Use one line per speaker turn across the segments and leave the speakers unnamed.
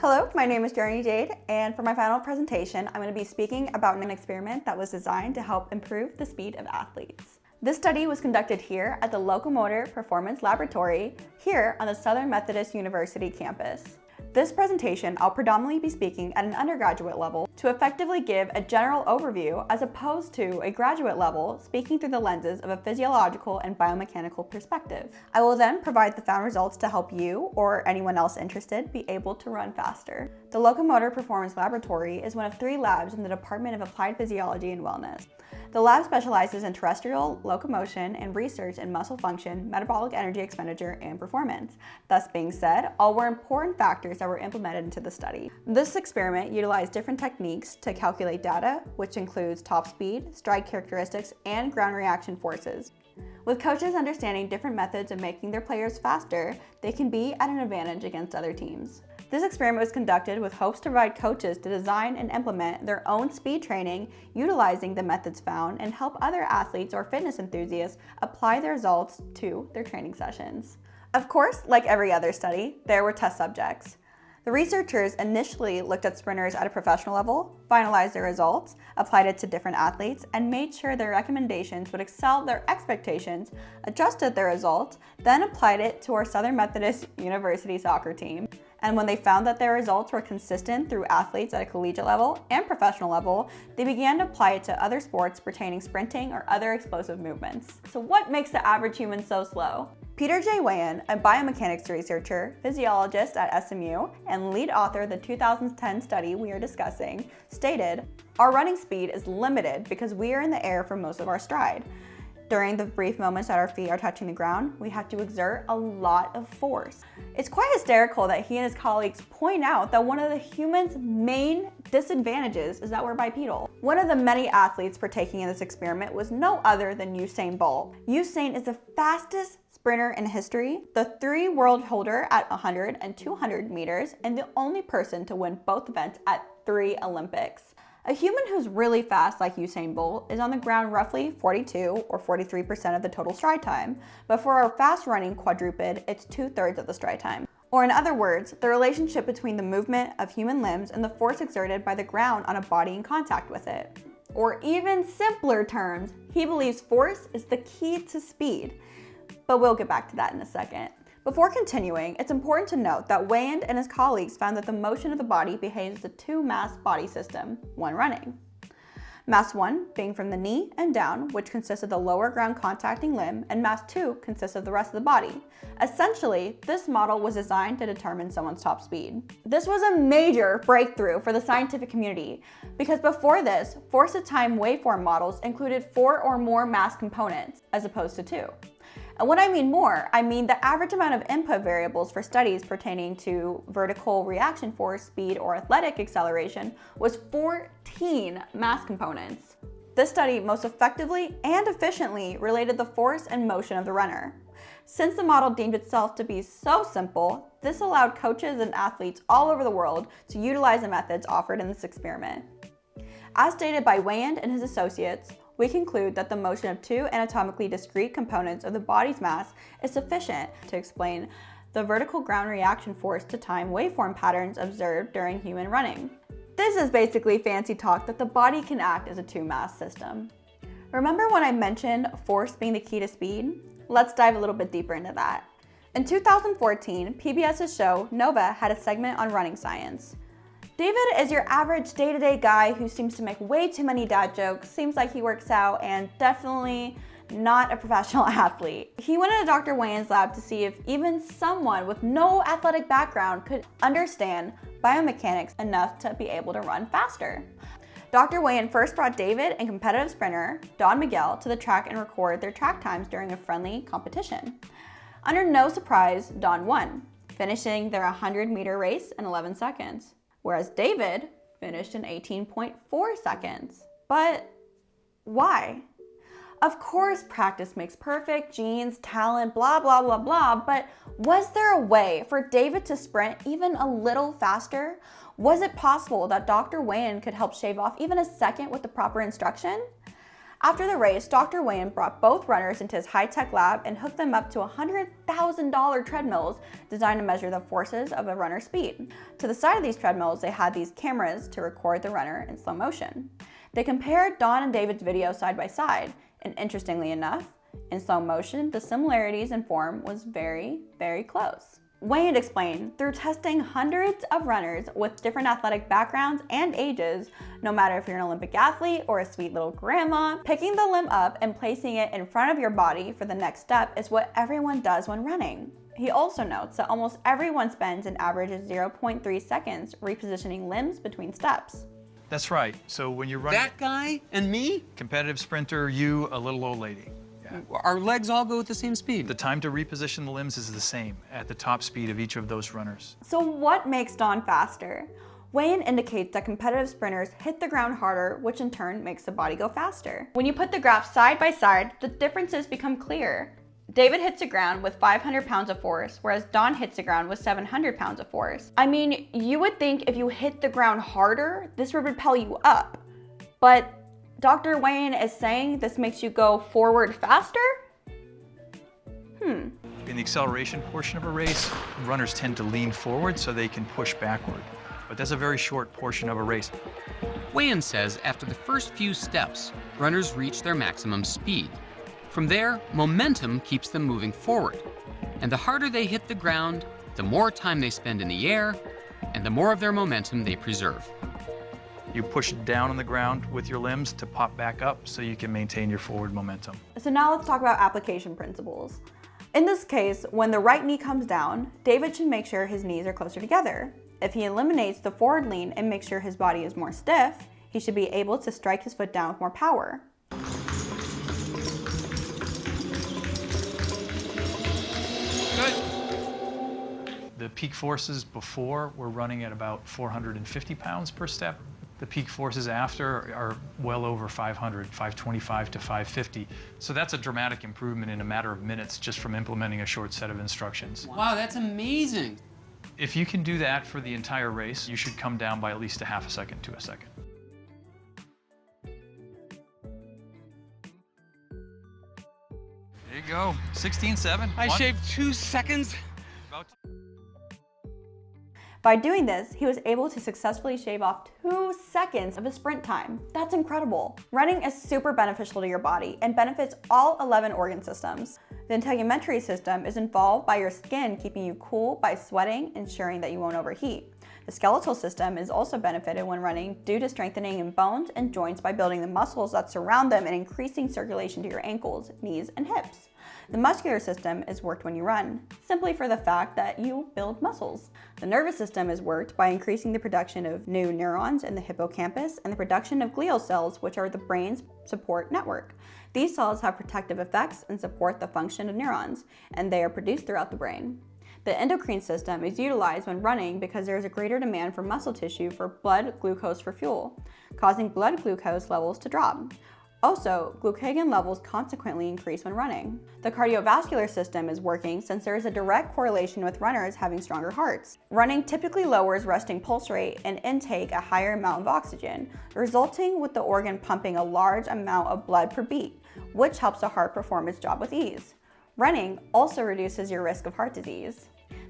Hello, my name is Journey Jade, and for my final presentation, I'm going to be speaking about an experiment that was designed to help improve the speed of athletes. This study was conducted here at the Locomotor Performance Laboratory here on the Southern Methodist University campus. This presentation, I'll predominantly be speaking at an undergraduate level to effectively give a general overview as opposed to a graduate level speaking through the lenses of a physiological and biomechanical perspective. I will then provide the found results to help you or anyone else interested be able to run faster. The Locomotor Performance Laboratory is one of 3 labs in the Department of Applied Physiology and Wellness. The lab specializes in terrestrial locomotion and research in muscle function, metabolic energy expenditure, and performance. Thus being said, all were important factors that were implemented into the study. This experiment utilized different techniques to calculate data, which includes top speed, stride characteristics, and ground reaction forces. With coaches understanding different methods of making their players faster, they can be at an advantage against other teams. This experiment was conducted with hopes to provide coaches to design and implement their own speed training utilizing the methods found and help other athletes or fitness enthusiasts apply the results to their training sessions. Of course, like every other study, there were test subjects. The researchers initially looked at sprinters at a professional level, finalized their results, applied it to different athletes, and made sure their recommendations would excel their expectations, adjusted their results, then applied it to our Southern Methodist University soccer team. And when they found that their results were consistent through athletes at a collegiate level and professional level, they began to apply it to other sports pertaining sprinting or other explosive movements. So what makes the average human so slow? Peter J. Wayan, a biomechanics researcher, physiologist at SMU, and lead author of the 2010 study we are discussing, stated, "Our running speed is limited because we are in the air for most of our stride. During the brief moments that our feet are touching the ground, we have to exert a lot of force." It's quite hysterical that he and his colleagues point out that one of the human's main disadvantages is that we're bipedal. One of the many athletes partaking in this experiment was no other than Usain Bolt. Usain is the fastest sprinter in history, the 3 world holder at 100 and 200 meters, and the only person to win both events at 3 Olympics. A human who's really fast like Usain Bolt is on the ground roughly 42 or 43% of the total stride time, but for our fast running quadruped, it's 2/3 of the stride time. Or in other words, the relationship between the movement of human limbs and the force exerted by the ground on a body in contact with it. Or even simpler terms, he believes force is the key to speed. But we'll get back to that in a second. Before continuing, it's important to note that Wayand and his colleagues found that the motion of the body behaves as a 2-mass body system when running. Mass 1 being from the knee and down, which consists of the lower ground contacting limb, and mass 2 consists of the rest of the body. Essentially, this model was designed to determine someone's top speed. This was a major breakthrough for the scientific community because before this, force to time waveform models included 4 or more mass components as opposed to 2. And when I mean more, I mean the average amount of input variables for studies pertaining to vertical reaction force, speed, or athletic acceleration was 14 mass components. This study most effectively and efficiently related the force and motion of the runner. Since the model deemed itself to be so simple, this allowed coaches and athletes all over the world to utilize the methods offered in this experiment. As stated by Wayand and his associates, we conclude that the motion of 2 anatomically discrete components of the body's mass is sufficient to explain the vertical ground reaction force to time waveform patterns observed during human running. This is basically fancy talk that the body can act as a 2-mass system. Remember when I mentioned force being the key to speed? Let's dive a little bit deeper into that. In 2014, PBS's show Nova had a segment on running science. David is your average day-to-day guy who seems to make way too many dad jokes, seems like he works out, and definitely not a professional athlete. He went into Dr. Wayne's lab to see if even someone with no athletic background could understand biomechanics enough to be able to run faster. Dr. Wayne first brought David and competitive sprinter Don Miguel to the track and recorded their track times during a friendly competition. Under no surprise, Don won, finishing their 100-meter race in 11 seconds. Whereas David finished in 18.4 seconds. But why? Of course, practice makes perfect, genes, talent, blah, blah, blah, blah, but was there a way for David to sprint even a little faster? Was it possible that Dr. Wayne could help shave off even a second with the proper instruction? After the race, Dr. Wayne brought both runners into his high-tech lab and hooked them up to $100,000 treadmills designed to measure the forces of a runner's speed. To the side of these treadmills, they had these cameras to record the runner in slow motion. They compared Don and David's video side by side, and interestingly enough, in slow motion, the similarities in form was very, very close. Wayne explained, through testing hundreds of runners with different athletic backgrounds and ages, no matter if you're an Olympic athlete or a sweet little grandma, picking the limb up and placing it in front of your body for the next step is what everyone does when running. He also notes that almost everyone spends an average of 0.3 seconds repositioning limbs between steps.
That's right. So when you're running...
That guy and me?
Competitive sprinter, you, a little old lady. Yeah.
Our legs all go at the same speed.
The time to reposition the limbs is the same at the top speed of each of those runners.
So what makes Don faster? Wayne indicates that competitive sprinters hit the ground harder, which in turn makes the body go faster. When you put the graphs side by side, the differences become clear. David hits the ground with 500 pounds of force, whereas Don hits the ground with 700 pounds of force. I mean, you would think if you hit the ground harder, this would propel you up. But Dr. Wayne is saying this makes you go forward faster?
In the acceleration portion of a race, runners tend to lean forward so they can push backward. But that's a very short portion of a race.
Wayne says after the first few steps, runners reach their maximum speed. From there, momentum keeps them moving forward. And the harder they hit the ground, the more time they spend in the air, and the more of their momentum they preserve.
You push down on the ground with your limbs to pop back up so you can maintain your forward momentum.
So now let's talk about application principles. In this case, when the right knee comes down, David should make sure his knees are closer together. If he eliminates the forward lean and makes sure his body is more stiff, he should be able to strike his foot down with more power.
Good.
The peak forces before were running at about 450 pounds per step. The peak forces after are well over 500, 525 to 550. So that's a dramatic improvement in a matter of minutes just from implementing a short set of instructions.
Wow, that's amazing.
If you can do that for the entire race, you should come down by at least a half a second to a second. There you go, 16.7.
I shaved 2 seconds.
By doing this, he was able to successfully shave off 2 seconds of his sprint time. That's incredible. Running is super beneficial to your body and benefits all 11 organ systems. The integumentary system is involved by your skin keeping you cool by sweating, ensuring that you won't overheat. The skeletal system is also benefited when running due to strengthening in bones and joints by building the muscles that surround them and increasing circulation to your ankles, knees, and hips. The muscular system is worked when you run, simply for the fact that you build muscles. The nervous system is worked by increasing the production of new neurons in the hippocampus and the production of glial cells, which are the brain's support network. These cells have protective effects and support the function of neurons, and they are produced throughout the brain. The endocrine system is utilized when running because there is a greater demand for muscle tissue for blood glucose for fuel, causing blood glucose levels to drop. Also, glucagon levels consequently increase when running. The cardiovascular system is working since there is a direct correlation with runners having stronger hearts. Running typically lowers resting pulse rate and intake a higher amount of oxygen, resulting with the organ pumping a large amount of blood per beat, which helps the heart perform its job with ease. Running also reduces your risk of heart disease.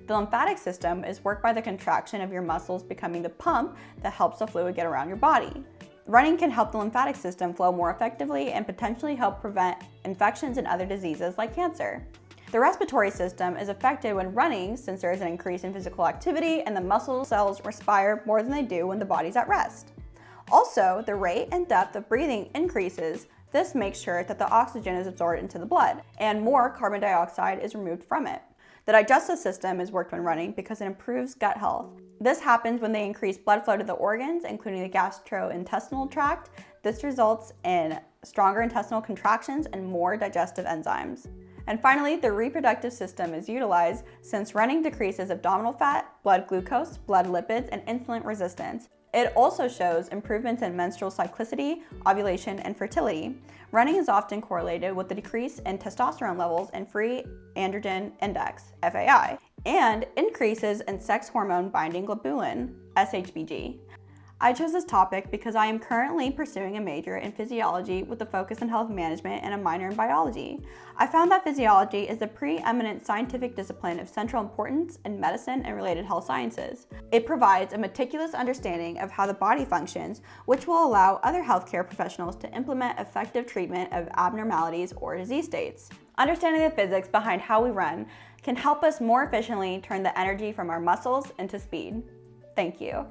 The lymphatic system is worked by the contraction of your muscles becoming the pump that helps the fluid get around your body. Running can help the lymphatic system flow more effectively and potentially help prevent infections and other diseases like cancer. The respiratory system is affected when running since there is an increase in physical activity and the muscle cells respire more than they do when the body's at rest. Also, the rate and depth of breathing increases. This makes sure that the oxygen is absorbed into the blood and more carbon dioxide is removed from it. The digestive system is worked when running because it improves gut health. This happens when they increase blood flow to the organs, including the gastrointestinal tract. This results in stronger intestinal contractions and more digestive enzymes. And finally, the reproductive system is utilized since running decreases abdominal fat, blood glucose, blood lipids, and insulin resistance. It also shows improvements in menstrual cyclicity, ovulation, and fertility. Running is often correlated with the decrease in testosterone levels and free androgen index, FAI, and increases in sex hormone binding globulin, SHBG. I chose this topic because I am currently pursuing a major in physiology with a focus in health management and a minor in biology. I found that physiology is the preeminent scientific discipline of central importance in medicine and related health sciences. It provides a meticulous understanding of how the body functions, which will allow other healthcare professionals to implement effective treatment of abnormalities or disease states. Understanding the physics behind how we run can help us more efficiently turn the energy from our muscles into speed. Thank you.